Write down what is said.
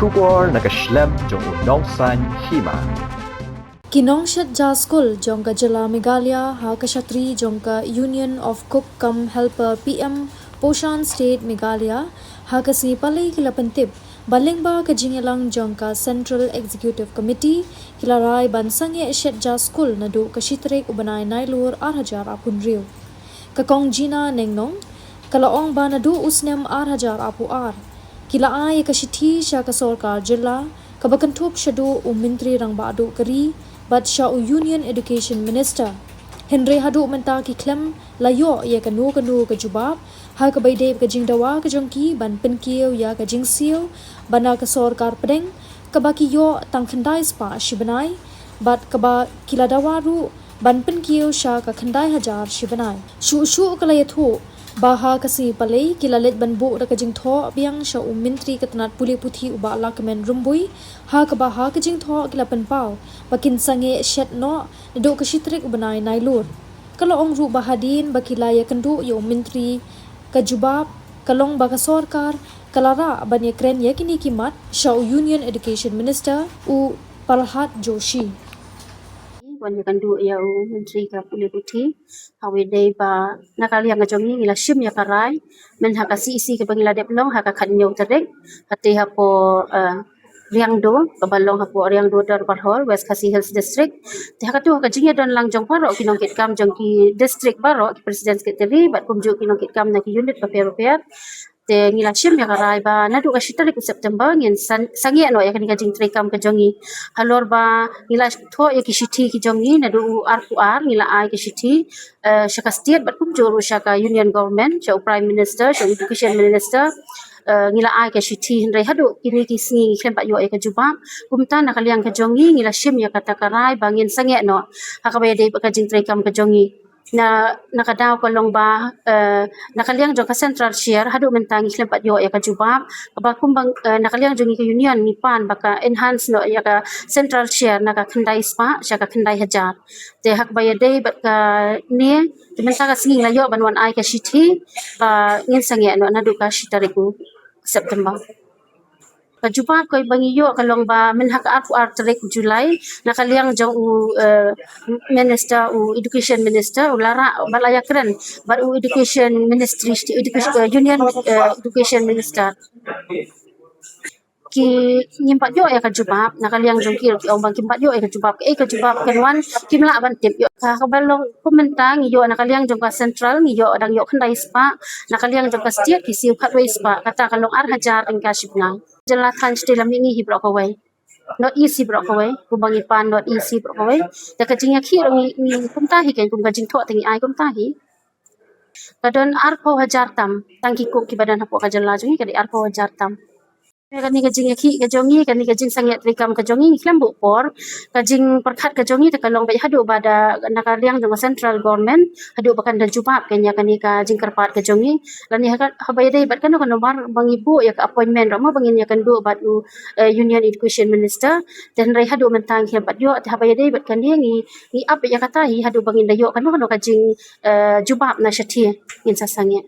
Shubor nakaslem jong Nongsan Hima. Ki Nongshet ja Skul jongka Jylla Meghalaya ha kashatri jongka Union of Cook cum Helper PM Poshan State Meghalaya ha kasi palai kila pentip balengba ka jingelang jongka Central Executive Committee kila rai ban Sangeh shet ja Skul nadu kashitrek ubanai nailur arhajar apun riu ka kong jina nengnong kalaong ba nadu usnem arhajar apu ar kila ai kashiti sha ka Sorkar Jylla kabakantup shadu Menteri rang badu kari Badsha Union Education Minister Henry hadu menta ki klem layo ya kanu ke jubab ha ka baide ka Jingdawa ka jongki ban penkiu ya ka jingsiu bana ka Sorkar Pdeng ka baki yo tang khandai spa shibanai bat ka ba kiladawaru ban penkiu sha ka khandai hajar shibanai shu kala yathu baha kasi palai kilalet banbu da kajing tho biang sha Menteri katanat puli puthi uba la kemen rumbui ha ka baha kajing tho kilapan pau bakin Sangeh shet no do ka shitrik ubanai nailur kalau ong ru bahadin bakilaya kendu yo Menteri kajubab kalong baka Sorkar kalara abanya kren yakini kimat sha Union Education Minister u Palhat Joshi Wanya kandu ya Menteri ka puli puthi hawe dei ba nakali yang jongi ngila shim ya karai men hakasi isi ke bangila deplong haka khanyo terek hati hapo riang do kabalong hapo riang do dar parhol West Khasi Hills District ti hakatu haka jinge don lang jong paro kinong kit kam jong ki district baro ki president secretary bat kumju kinong kit kam na ki unit paper te ngila shim ya karai ba nadu ka shitari ku September ngin sangi ano ya kanika jing trekam ka jongi halor ba ngila tho ya ki shithi ki jongi nadu ar ngila ai ki shithi shaka state bat kumju ru shaka union government sha prime minister sha education minister ngila ai ka shithi hindai hadu kini ki singi klempa yo ka juba kumta nakaliang ka jongi ngila shim ya kata karai bangin sangi no hakabai dei ka jing trekam ka jongi na nakadaw ko long ba nakaliang jong ka central share hadu mentangi klempat yo ya ka jubab ba kumbang nakaliang jong ka union ni pan baka enhance no ya ka central share naka khandai spa sya ka khandai hajar te hak baya dei bat ka ni mentang ka singing la yo banwan ai ka shithi ba ngin sangi no nadu ka shitariku September Kajubab ko bangi yo kalong ba men hak ar trek Julai nakaliang jong minister education minister lara balaya kren bar education ministry education union education minister ki nyimpat yo ya kajubab nakaliang jong ki bang kimpat yo ya kajubab kanwan kimla ban tip yo ka kabalong komentang yo nakaliang jong ka central ni yo dang yo khandai spa nakaliang jong ka state ki siu khatway spa kata kalong ar hajar ang kasipna Jylla than still mingi hi brok away not easy brok away kubang ipan not easy brok away da kajing ki ni kumta hi kan kum kajing tho tingi ai kumta hi kadon ar po hajar tam tangki ko ki badan hapo ka Jylla jungi kadi ar po hajar tam kani kajing ki kajongi kani kajing sanget rekam kajongi klambu por kajing perkhat kajongi te kalong bai hadu bada nakaliang jong central government hadu bakan dan jubab kanya kani kajing kerpat kajongi lani habai dei bat kan kono bar bangibu ya ka appointment rama bangin ya kan do bat union education minister dan rai hadu mentang bat yo te habai dei bat kan dia ni up ya kata hi hadu bangin dayo kan kono kajing jubab na shathi in sasange